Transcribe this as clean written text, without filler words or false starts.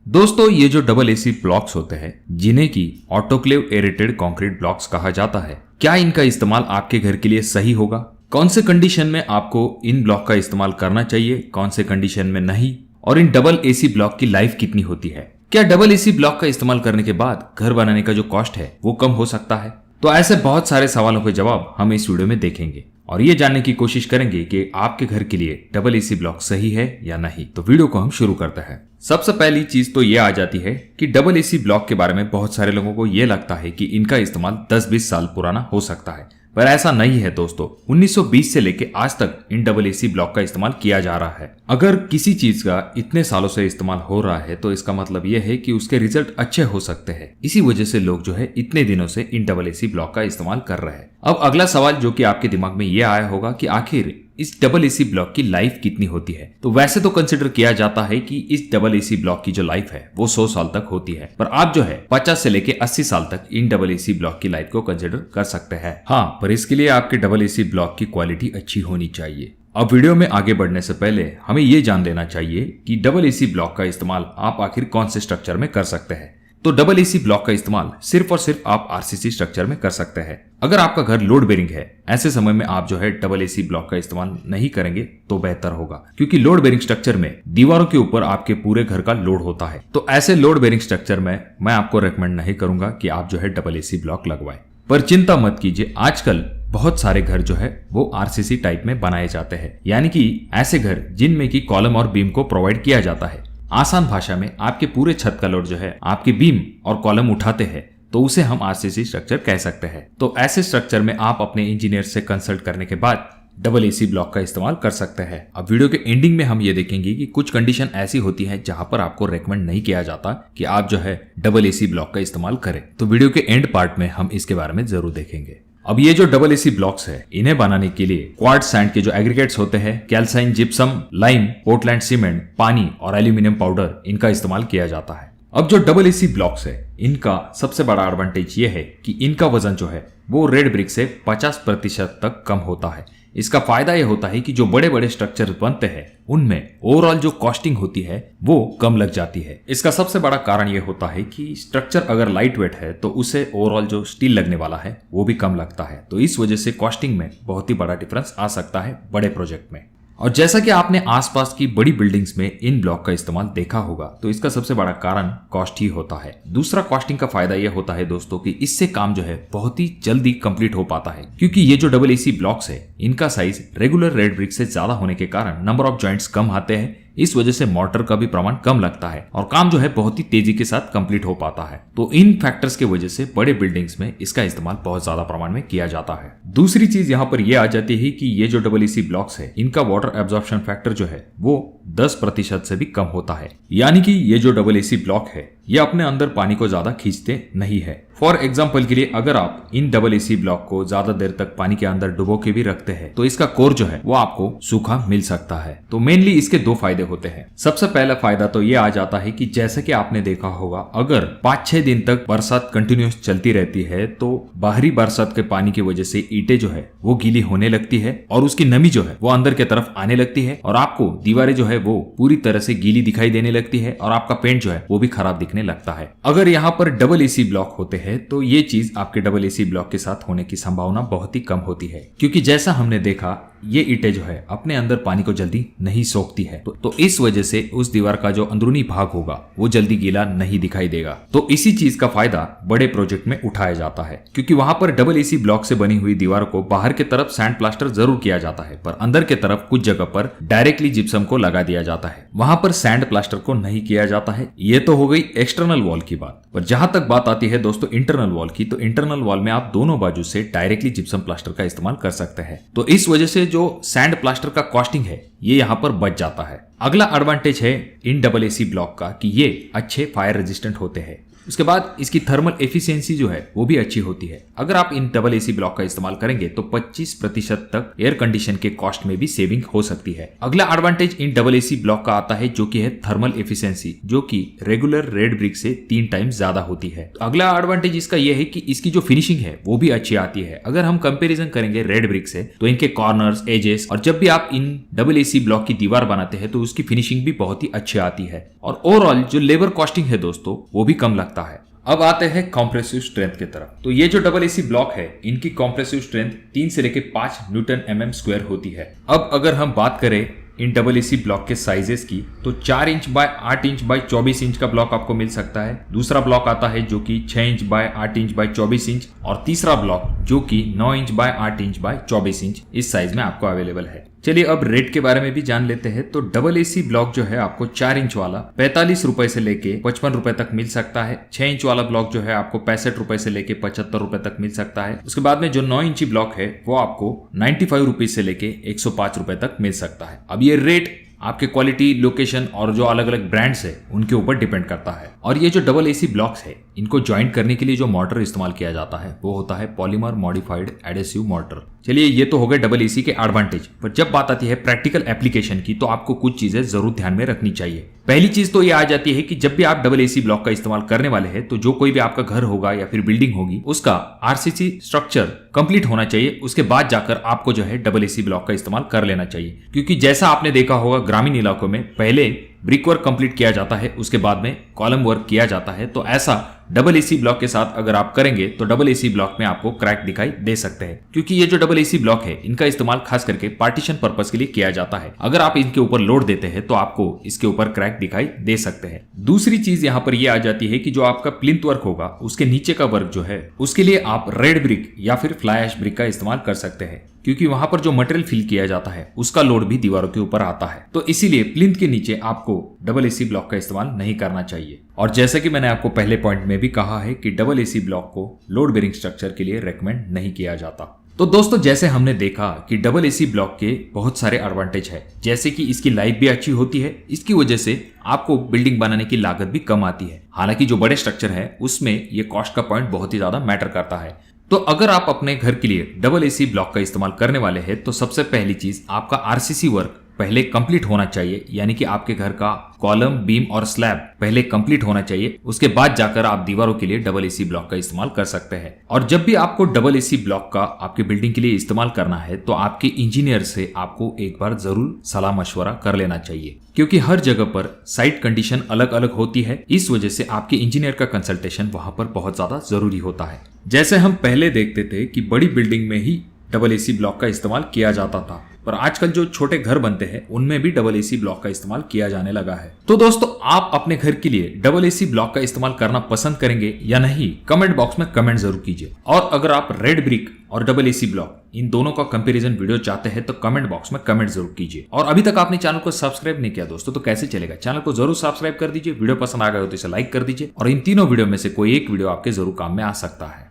दोस्तों ये जो डबल एसी ब्लॉक्स होते हैं जिन्हें की ऑटोक्लेव एरेटेड कंक्रीट ब्लॉक्स कहा जाता है, क्या इनका इस्तेमाल आपके घर के लिए सही होगा? कौन से कंडीशन में आपको इन ब्लॉक का इस्तेमाल करना चाहिए, कौन से कंडीशन में नहीं, और इन डबल एसी ब्लॉक की लाइफ कितनी होती है? क्या डबल एसी ब्लॉक का इस्तेमाल करने के बाद घर बनाने का जो कॉस्ट है वो कम हो सकता है? तो ऐसे बहुत सारे सवालों के जवाब हम इस वीडियो में देखेंगे और ये जानने की कोशिश करेंगे कि आपके घर के लिए डबल एसी ब्लॉक सही है या नहीं। तो वीडियो को हम शुरू करते हैं। सबसे पहली चीज तो ये आ जाती है कि डबल एसी ब्लॉक के बारे में बहुत सारे लोगों को ये लगता है कि इनका इस्तेमाल 10-20 साल पुराना हो सकता है, पर ऐसा नहीं है दोस्तों। 1920 से लेके आज तक इन डबल एसी ब्लॉक का इस्तेमाल किया जा रहा है। अगर किसी चीज का इतने सालों से इस्तेमाल हो रहा है तो इसका मतलब यह है कि उसके रिजल्ट अच्छे हो सकते हैं। इसी वजह से लोग जो है इतने दिनों से इन डबल एसी ब्लॉक का इस्तेमाल कर रहे हैं। अब अगला सवाल जो कि आपके दिमाग में ये आया होगा कि आखिर इस डबल एसी ब्लॉक की लाइफ कितनी होती है। तो वैसे तो कंसिडर किया जाता है कि इस डबल एसी ब्लॉक की जो लाइफ है वो 100 साल तक होती है, पर आप जो है 50 से लेके 80 साल तक इन डबल एसी ब्लॉक की लाइफ को कंसिडर कर सकते हैं। हाँ, पर इसके लिए आपके डबल एसी ब्लॉक की क्वालिटी अच्छी होनी चाहिए। अब वीडियो में आगे बढ़ने से पहले हमें ये जान लेना चाहिए कि डबल एसी ब्लॉक का इस्तेमाल आप आखिर कौन से स्ट्रक्चर में कर सकते हैं। तो डबल एसी ब्लॉक का इस्तेमाल सिर्फ और सिर्फ आप आरसीसी स्ट्रक्चर में कर सकते हैं। अगर आपका घर लोड बेरिंग है, ऐसे समय में आप जो है डबल एसी ब्लॉक का इस्तेमाल नहीं करेंगे तो बेहतर होगा, क्योंकि लोड बेरिंग स्ट्रक्चर में दीवारों के ऊपर आपके पूरे घर का लोड होता है। तो ऐसे लोड बेरिंग स्ट्रक्चर में मैं आपको रेकमेंड नहीं करूंगा कि आप जो है डबल एसी ब्लॉक लगवाएं। पर चिंता मत कीजिए, आजकल बहुत सारे घर जो है वो आरसीसी टाइप में बनाए जाते हैं, यानी कि ऐसे घर जिनमें की कॉलम और बीम को प्रोवाइड किया जाता है। आसान भाषा में आपके पूरे छत का लोड जो है आपकी बीम और कॉलम उठाते हैं, तो उसे हम आरसीसी स्ट्रक्चर कह सकते हैं। तो ऐसे स्ट्रक्चर में आप अपने इंजीनियर से कंसल्ट करने के बाद डबल एसी ब्लॉक का इस्तेमाल कर सकते हैं। अब वीडियो के एंडिंग में हम ये देखेंगे कि कुछ कंडीशन ऐसी होती है जहां पर आपको रेकमेंड नहीं किया जाता कि आप जो है डबल एसी ब्लॉक का इस्तेमाल करें। तो वीडियो के एंड पार्ट में हम इसके बारे में जरूर देखेंगे। अब ये जो डबल एसी ब्लॉक्स है, इन्हें बनाने के लिए क्वार्ट्ज सैंड के जो एग्रीगेट्स होते हैं, कैल्साइन, जिप्सम, लाइम, पोर्टलैंड सीमेंट, पानी और एल्यूमिनियम पाउडर, इनका इस्तेमाल किया जाता है। अब जो डबल एसी ब्लॉक्स है, इनका सबसे बड़ा एडवांटेज ये है कि इनका वजन जो है वो रेड ब्रिक से 50% तक कम होता है। इसका फायदा यह होता है कि जो बड़े बड़े स्ट्रक्चर बनते हैं उनमें ओवरऑल जो कॉस्टिंग होती है वो कम लग जाती है। इसका सबसे बड़ा कारण यह होता है कि स्ट्रक्चर अगर लाइट वेट है तो उसे ओवरऑल जो स्टील लगने वाला है वो भी कम लगता है। तो इस वजह से कॉस्टिंग में बहुत ही बड़ा डिफरेंस आ सकता है बड़े प्रोजेक्ट में। और जैसा कि आपने आसपास की बड़ी बिल्डिंग्स में इन ब्लॉक का इस्तेमाल देखा होगा, तो इसका सबसे बड़ा कारण कॉस्ट ही होता है। दूसरा कॉस्टिंग का फायदा यह होता है दोस्तों कि इससे काम जो है बहुत ही जल्दी कंप्लीट हो पाता है, क्योंकि ये जो डबल एसी ब्लॉक्स है इनका साइज रेगुलर रेड ब्रिक से ज्यादा होने के कारण नंबर ऑफ जॉइंट्स कम आते हैं। इस वजह से मोर्टर का भी प्रमाण कम लगता है और काम जो है बहुत ही तेजी के साथ कंप्लीट हो पाता है। तो इन फैक्टर्स की वजह से बड़े बिल्डिंग्स में इसका इस्तेमाल बहुत ज्यादा प्रमाण में किया जाता है। दूसरी चीज यहाँ पर यह आ जाती है कि ये जो डबल एसी ब्लॉक्स है इनका वाटर एब्जॉर्प्शन फैक्टर जो है वो 10% से भी कम होता है, यानी कि ये जो डबल एसी ब्लॉक है ये अपने अंदर पानी को ज्यादा खींचते नहीं है। फॉर एग्जाम्पल के लिए अगर आप इन डबल एसी ब्लॉक को ज्यादा देर तक पानी के अंदर डुबो के भी रखते हैं तो इसका कोर जो है वो आपको सूखा मिल सकता है। तो मेनली इसके दो फायदे होते हैं। सबसे पहला फायदा तो ये आ जाता है कि जैसे कि आपने देखा होगा, अगर 5-6 दिन तक बरसात कंटिन्यूस चलती रहती है तो बाहरी बरसात के पानी की वजह से ईंटें जो है वो गीली होने लगती है और उसकी नमी जो है वो अंदर की तरफ आने लगती है और आपको दीवारें जो है वो पूरी तरह से गीली दिखाई देने लगती है और आपका पेंट जो है वो भी खराब दिखने लगता है। अगर यहाँ पर डबल एसी ब्लॉक होते हैं तो ये चीज आपके डबल एसी ब्लॉक के साथ होने की संभावना बहुत ही कम होती है, क्योंकि जैसा हमने देखा ये ईंटें जो है अपने अंदर पानी को जल्दी नहीं सोखती है। तो इस वजह से उस दीवार का जो अंदरूनी भाग होगा वो जल्दी गीला नहीं दिखाई देगा। तो इसी चीज का फायदा बड़े प्रोजेक्ट में उठाया जाता है, क्योंकि वहां पर डबल एसी ब्लॉक से बनी हुई दीवार को बाहर की तरफ सैंड प्लास्टर जरूर किया जाता है, पर अंदर की तरफ कुछ जगह पर डायरेक्टली जिप्सम को लगा दिया जाता है। वहां पर सैंड प्लास्टर को नहीं किया जाता है। ये तो हो गई एक्सटर्नल वॉल की बात। पर जहां तक बात आती है दोस्तों इंटरनल वॉल की, तो इंटरनल वॉल में आप दोनों बाजू से डायरेक्टली जिप्सम प्लास्टर का इस्तेमाल कर सकते हैं। तो इस वजह से जो सैंड प्लास्टर का कॉस्टिंग है ये यहाँ पर बच जाता है। अगला एडवांटेज है इन डबल एसी ब्लॉक का कि ये अच्छे फायर रेजिस्टेंट होते हैं। उसके बाद इसकी थर्मल एफिशिएंसी जो है वो भी अच्छी होती है। अगर आप इन डबल एसी ब्लॉक का इस्तेमाल करेंगे तो 25% तक एयर कंडीशन के कॉस्ट में भी सेविंग हो सकती है। अगला advantage in double AC block का आता है जो कि है थर्मल एफिशिएंसी, जो कि रेगुलर रेड ब्रिक से 3 टाइम्स ज्यादा होती है। अगला एडवांटेज इसका यह है कि इसकी जो फिनिशिंग है वो भी अच्छी आती है। अगर हम कंपैरिजन करेंगे रेड ब्रिक से तो इनके कॉर्नर्स, एजेस और जब भी आप इन डबल एसी ब्लॉक की दीवार बनाते हैं तो उसकी फिनिशिंग भी बहुत ही अच्छी आती है और ओवरऑल जो लेबर कॉस्टिंग है दोस्तों वो भी कम लगता है। अब आते हैं कॉम्प्रेसिव स्ट्रेंथ की तरफ। तो ये जो डबल एसी ब्लॉक है इनकी कॉम्प्रेसिव स्ट्रेंथ 3 से लेकर 5 न्यूटन mm² होती है। अब अगर हम बात करें इन डबल एसी ब्लॉक के साइजेस की तो 4 inch by 8 inch by 24 inch का ब्लॉक आपको मिल सकता है। दूसरा ब्लॉक आता है जो कि 6 inch by 8 inch by 24 inch और तीसरा ब्लॉक जो कि 9 inch by 8 inch by 24 inch इस साइज में आपको अवेलेबल है। चलिए अब रेट के बारे में भी जान लेते हैं। तो डबल एसी ब्लॉक जो है आपको 4 इंच वाला 45 रुपए से लेके 55 रुपए तक मिल सकता है। 6 इंच वाला ब्लॉक जो है आपको 65 रुपए से लेके 75 रुपए तक मिल सकता है। उसके बाद में जो 9 इंची ब्लॉक है वो आपको 95 रुपीज से लेके 105 रुपए तक मिल सकता है। अब ये रेट आपके क्वालिटी, लोकेशन और जो अलग अलग ब्रांड्स है उनके ऊपर डिपेंड करता है। और ये जो डबल एसी ब्लॉक्स है इनको ज्वाइंट करने के लिए जो मोटर इस्तेमाल किया जाता है वो होता है पॉलीमर मॉडिफाइड एडेसिव मोटर। चलिए ये तो हो गए डबल एसी के एडवांटेज, पर जब बात आती है प्रैक्टिकल एप्लीकेशन की तो आपको कुछ चीजें जरूर ध्यान में रखनी चाहिए। पहली चीज तो ये आ जाती है कि जब भी आप डबल एसी ब्लॉक का इस्तेमाल करने वाले हैं तो जो कोई भी आपका घर होगा या फिर बिल्डिंग होगी उसका आरसीसी स्ट्रक्चर कंप्लीट होना चाहिए। उसके बाद जाकर आपको जो है डबल एसी ब्लॉक का इस्तेमाल कर लेना चाहिए, क्योंकि जैसा आपने देखा होगा ग्रामीण इलाकों में पहले ब्रिक वर्क कंप्लीट किया जाता है उसके बाद में कॉलम वर्क किया जाता है। तो ऐसा डबल एसी ब्लॉक के साथ अगर आप करेंगे तो डबल एसी ब्लॉक में आपको क्रैक दिखाई दे सकते हैं, क्योंकि ये जो डबल एसी ब्लॉक है इनका इस्तेमाल खास करके पार्टीशन पर्पस के लिए किया जाता है। अगर आप इनके ऊपर लोड देते हैं तो आपको इसके ऊपर क्रैक दिखाई दे सकते हैं। दूसरी चीज यहाँ पर ये आ जाती है कि जो आपका प्लिंथ वर्क होगा उसके नीचे का वर्क जो है उसके लिए आप रेड ब्रिक या फिर फ्लाई ऐश ब्रिक का इस्तेमाल कर सकते हैं, क्योंकि वहां पर जो मटेरियल फिल किया जाता है उसका लोड भी दीवारों के ऊपर आता है। तो इसीलिए प्लिंथ के नीचे आपको डबल एसी ब्लॉक का इस्तेमाल नहीं करना चाहिए। और जैसे कि मैंने आपको पहले पॉइंट में भी कहा है कि डबल एसी ब्लॉक को लोड बेरिंग स्ट्रक्चर के लिए रेकमेंड नहीं किया जाता। तो दोस्तों जैसे हमने देखा कि डबल एसी ब्लॉक के बहुत सारे एडवांटेज है, जैसे कि इसकी लाइफ भी अच्छी होती है, इसकी वजह से आपको बिल्डिंग बनाने की लागत भी कम आती है। हालांकि जो बड़े स्ट्रक्चर है उसमें ये कॉस्ट का पॉइंट बहुत ही ज्यादा मैटर करता है। तो अगर आप अपने घर के लिए डबल एसी ब्लॉक का इस्तेमाल करने वाले हैं तो सबसे पहली चीज आपका आरसीसी वर्क पहले कंप्लीट होना चाहिए, यानी कि आपके घर का कॉलम, बीम और स्लैब पहले कंप्लीट होना चाहिए। उसके बाद जाकर आप दीवारों के लिए डबल एसी ब्लॉक का इस्तेमाल कर सकते हैं। और जब भी आपको डबल एसी ब्लॉक का आपके बिल्डिंग के लिए इस्तेमाल करना है तो आपके इंजीनियर से आपको एक बार जरूर सलाह मशवरा कर लेना चाहिए, क्योंकि हर जगह पर साइट कंडीशन अलग अलग होती है। इस वजह से आपके इंजीनियर का कंसल्टेशन वहां पर बहुत ज्यादा जरूरी होता है। जैसे हम पहले देखते थे कि बड़ी बिल्डिंग में ही डबल एसी ब्लॉक का इस्तेमाल किया जाता था, पर आजकल जो छोटे घर बनते हैं उनमें भी डबल एसी ब्लॉक का इस्तेमाल किया जाने लगा है। तो दोस्तों आप अपने घर के लिए डबल एसी ब्लॉक का इस्तेमाल करना पसंद करेंगे या नहीं, कमेंट बॉक्स में कमेंट जरूर कीजिए। और अगर आप रेड ब्रिक और डबल एसी ब्लॉक इन दोनों का कंपैरिजन वीडियो चाहते हैं तो कमेंट बॉक्स में कमेंट जरूर कीजिए। और अभी तक आपने चैनल को सब्सक्राइब नहीं किया दोस्तों तो कैसे चलेगा, चैनल को जरूर सब्सक्राइब कर दीजिए। वीडियो पसंद आ गया हो तो इसे लाइक कर दीजिए और इन तीनों वीडियो में से कोई एक वीडियो आपके जरूर काम में आ सकता है।